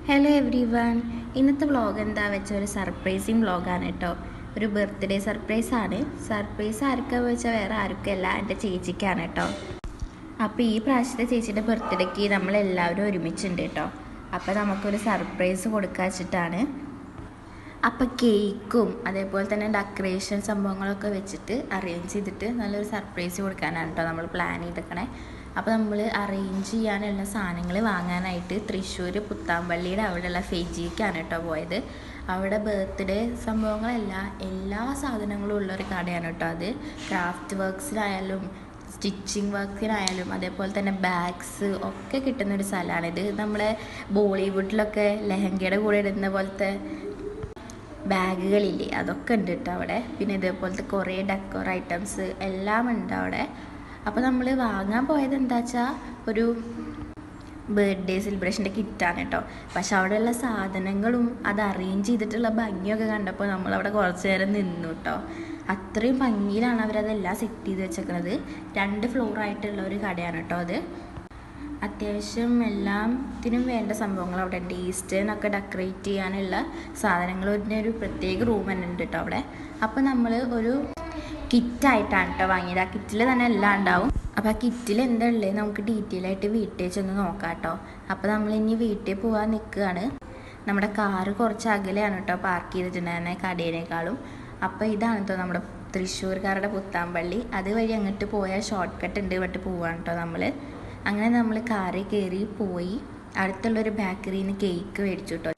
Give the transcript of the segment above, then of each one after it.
Hello every one. ഇന്നത്തെ vlog എന്താ വെച്ചാൽ ഒരു സർപ്രൈസിങ് വ്ളോഗാണ് കേട്ടോ. ഒരു ബർത്ത്ഡേ സർപ്രൈസാണ്. സർപ്രൈസ് ആർക്കാന്ന് വെച്ചാൽ വേറെ ആർക്കല്ല, എൻ്റെ ചേച്ചിക്കാണ് കേട്ടോ. അപ്പോൾ ഈ പ്രാവശ്യത്തെ ചേച്ചിയുടെ ബർത്ത്ഡേക്ക് നമ്മളെല്ലാവരും ഒരുമിച്ചുണ്ട് കേട്ടോ. അപ്പോൾ നമുക്കൊരു സർപ്രൈസ് കൊടുക്കാൻ വെച്ചിട്ടാണ്. അപ്പോൾ കേക്കും അതേപോലെ തന്നെ ഡെക്കറേഷൻ സംഭവങ്ങളൊക്കെ വെച്ചിട്ട് അറേഞ്ച് ചെയ്തിട്ട് നല്ലൊരു സർപ്രൈസ് കൊടുക്കാനാണ് കേട്ടോ നമ്മൾ പ്ലാൻ ചെയ്തേക്കണേ. അപ്പോൾ നമ്മൾ അറേഞ്ച് ചെയ്യാനുള്ള സാധനങ്ങൾ വാങ്ങാനായിട്ട് തൃശ്ശൂർ പുത്താമ്പള്ളിയുടെ അവിടെയുള്ള ഫെജിക്കാണ് കേട്ടോ പോയത്. അവിടെ ബർത്ത്ഡേ സംഭവങ്ങളല്ല, എല്ലാ സാധനങ്ങളും ഉള്ളൊരു കടയാണ് കേട്ടോ അത്. ക്രാഫ്റ്റ് വർക്ക്സിനായാലും സ്റ്റിച്ചിങ് വർക്കിനായാലും അതേപോലെ തന്നെ ബാഗ്സ് ഒക്കെ കിട്ടുന്നൊരു സ്ഥലമാണിത്. നമ്മളെ ബോളിവുഡിലൊക്കെ ലെഹങ്കയുടെ കൂടെ ഇടുന്ന പോലത്തെ ബാഗുകളില്ലേ, അതൊക്കെ ഉണ്ട് കേട്ടോ അവിടെ. പിന്നെ ഇതേപോലത്തെ കുറേ ഡെക്കോർ ഐറ്റംസ് എല്ലാം ഉണ്ട് അവിടെ. അപ്പോൾ നമ്മൾ വാങ്ങാൻ പോയത് എന്താ വെച്ചാൽ ഒരു ബർത്ത്ഡേ സെലിബ്രേഷൻ്റെ കിറ്റാണ് കേട്ടോ. പക്ഷെ അവിടെയുള്ള സാധനങ്ങളും അത് അറേഞ്ച് ചെയ്തിട്ടുള്ള ഭംഗിയൊക്കെ കണ്ടപ്പോൾ നമ്മളവിടെ കുറച്ച് നേരം നിന്നു കേട്ടോ. അത്രയും ഭംഗിയിലാണ് അവരതെല്ലാം സെറ്റ് ചെയ്ത് വെച്ചേക്കുന്നത്. 2 ഫ്ലോറായിട്ടുള്ള ഒരു കടയാണ് കേട്ടോ അത്. അത്യാവശ്യം എല്ലാത്തിനും വേണ്ട സംഭവങ്ങൾ അവിടെ ഉണ്ട്. ഈസ്റ്റേണൊക്കെ ഡെക്കറേറ്റ് ചെയ്യാനുള്ള സാധനങ്ങൾ ഒരു പ്രത്യേക റൂം തന്നെ ഉണ്ട് കേട്ടോ അവിടെ. അപ്പോൾ നമ്മൾ ഒരു കിറ്റായിട്ടാണ് കേട്ടോ വാങ്ങിയത്. ആ കിറ്റിൽ തന്നെ എല്ലാം ഉണ്ടാവും. അപ്പോൾ ആ കിറ്റിൽ എന്താ ഉള്ളത് നമുക്ക് ഡീറ്റെയിൽ ആയിട്ട് വീട്ടിൽ ചെന്ന് നോക്കാം കേട്ടോ. അപ്പോൾ നമ്മളിനി വീട്ടിൽ പോകാൻ നിൽക്കുകയാണ്. നമ്മുടെ കാറ് കുറച്ച് അകലെയാണ് കേട്ടോ പാർക്ക് ചെയ്തിട്ടുണ്ടായിരുന്നെ കടയിനേക്കാളും. അപ്പോൾ ഇതാണ് കേട്ടോ നമ്മുടെ തൃശ്ശൂർക്കാരുടെ പുത്താമ്പള്ളി. അതുവഴി അങ്ങോട്ട് പോയാൽ ഷോർട്ട് കട്ട് ഉണ്ട്, ഇവിടെ പോവാണ് കേട്ടോ നമ്മൾ. അങ്ങനെ നമ്മൾ കാറിൽ കയറി പോയി അടുത്തുള്ളൊരു ബേക്കറിയിൽ നിന്ന് കേക്ക് മേടിച്ചു കേട്ടോ.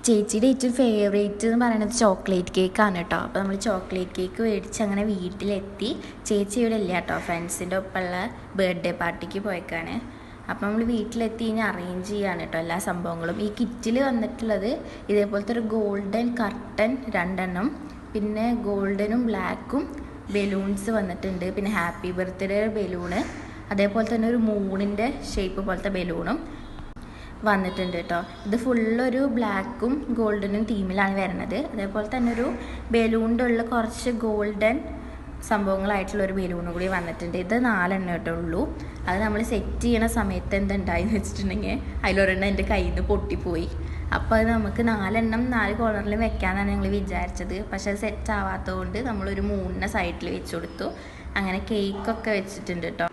ചേച്ചിയുടെ ഏറ്റവും ഫേവറേറ്റ് എന്ന് പറയുന്നത് ചോക്ലേറ്റ് കേക്കാണ് കേട്ടോ. അപ്പോൾ നമ്മൾ ചോക്ലേറ്റ് കേക്ക് മേടിച്ച് അങ്ങനെ വീട്ടിലെത്തി. ചേച്ചി ഇവിടെ ഇല്ല കേട്ടോ, ഫ്രണ്ട്സിൻ്റെ ഒപ്പമുള്ള ബർത്ത്ഡേ പാർട്ടിക്ക് പോയേക്കാണ്. അപ്പോൾ നമ്മൾ വീട്ടിലെത്തി ഇനി അറേഞ്ച് ചെയ്യാണ് കേട്ടോ എല്ലാ സംഭവങ്ങളും. ഈ കിറ്റിൽ വന്നിട്ടുള്ളത് ഇതേപോലത്തെ ഒരു ഗോൾഡൻ കർട്ടൻ 2 എണ്ണം, പിന്നെ ഗോൾഡനും ബ്ലാക്കും ബലൂൺസ് വന്നിട്ടുണ്ട്, പിന്നെ ഹാപ്പി ബർത്ത്ഡേ ബലൂണ്, അതേപോലെ തന്നെ ഒരു മൂണിൻ്റെ ഷേപ്പ് പോലത്തെ ബലൂണും വന്നിട്ടുണ്ട് കേട്ടോ. ഇത് ഫുള്ളൊരു ബ്ലാക്കും ഗോൾഡനും തീമിലാണ് വരുന്നത്. അതേപോലെ തന്നെ ഒരു ബലൂണിൻ്റെ ഉള്ള കുറച്ച് ഗോൾഡൻ സംഭവങ്ങളായിട്ടുള്ളൊരു ബലൂണും കൂടി വന്നിട്ടുണ്ട്. ഇത് 4 എണ്ണം കേട്ടോ ഉള്ളൂ. അത് നമ്മൾ സെറ്റ് ചെയ്യണ സമയത്ത് എന്തുണ്ടായെന്ന് വെച്ചിട്ടുണ്ടെങ്കിൽ അതിലൊരെണ്ണം എൻ്റെ കയ്യിൽ നിന്ന് പൊട്ടിപ്പോയി. അപ്പോൾ അത് നമുക്ക് 4 എണ്ണം 4 കോർണറിലും വെക്കാമെന്നാണ് ഞങ്ങൾ വിചാരിച്ചത്. പക്ഷേ അത് സെറ്റ് ആവാത്തതുകൊണ്ട് നമ്മളൊരു 3 സൈഡിൽ വെച്ച് കൊടുത്തു. അങ്ങനെ കേക്കൊക്കെ വെച്ചിട്ടുണ്ട് കേട്ടോ.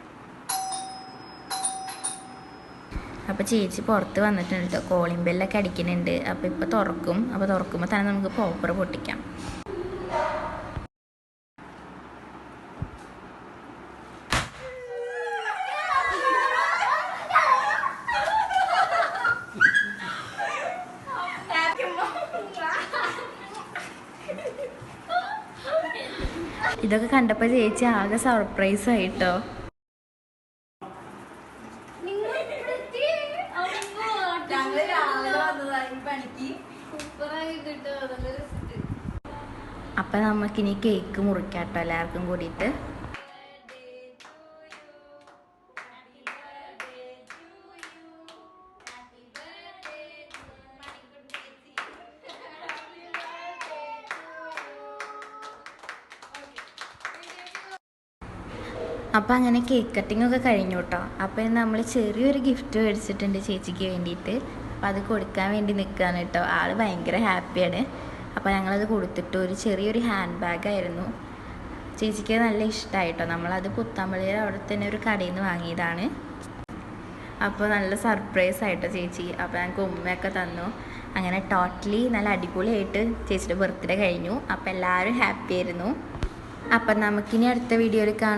അപ്പോൾ ചേച്ചി പുറത്ത് വന്നിട്ടുണ്ട് കേട്ടോ. കോളിംഗ് ബെല്ലൊക്കെ അടിക്കുന്നുണ്ട്. അപ്പോൾ ഇപ്പോൾ തുറക്കും. അപ്പോൾ തുറക്കുമ്പോൾ തന്നെ നമുക്ക് പോപ്പർ പൊട്ടിക്കാം. ഇതൊക്കെ കണ്ടപ്പോൾ ചേച്ചി ആകെ സർപ്രൈസ് ആയിട്ടോ. അപ്പം നമുക്കിനി കേക്ക് മുറിക്കാട്ടോ എല്ലാവർക്കും കൂടിയിട്ട്. അപ്പം അങ്ങനെ കേക്ക് കട്ടിങ് ഒക്കെ കഴിഞ്ഞു കേട്ടോ. അപ്പം നമ്മൾ ചെറിയൊരു ഗിഫ്റ്റ് മേടിച്ചിട്ടുണ്ട് ചേച്ചിക്ക് വേണ്ടിയിട്ട്. അപ്പോൾ അത് കൊടുക്കാൻ വേണ്ടി നിൽക്കുകയാണ് കേട്ടോ. ആൾ ഭയങ്കര ഹാപ്പിയാണ്. അപ്പോൾ ഞങ്ങളത് കൊടുത്തിട്ട് ഒരു ചെറിയൊരു ഹാൻഡ് ബാഗായിരുന്നു. ചേച്ചിക്ക് നല്ല ഇഷ്ടമായിട്ടോ. നമ്മളത് പുത്താമ്പള്ളിയുടെ അവിടെ തന്നെ ഒരു കടയിൽ നിന്ന് വാങ്ങിയതാണ്. അപ്പോൾ നല്ല സർപ്രൈസ് ആയിട്ടോ ചേച്ചി. അപ്പോൾ ഞങ്ങൾക്ക് ഉമ്മയൊക്കെ തന്നു. അങ്ങനെ ടോട്ടലി നല്ല അടിപൊളിയായിട്ട് ചേച്ചിയുടെ ബർത്ത്ഡേ കഴിഞ്ഞു. അപ്പോൾ എല്ലാവരും ഹാപ്പി ആയിരുന്നു. അപ്പം നമുക്കിനി അടുത്ത വീഡിയോയിൽ കാണാം.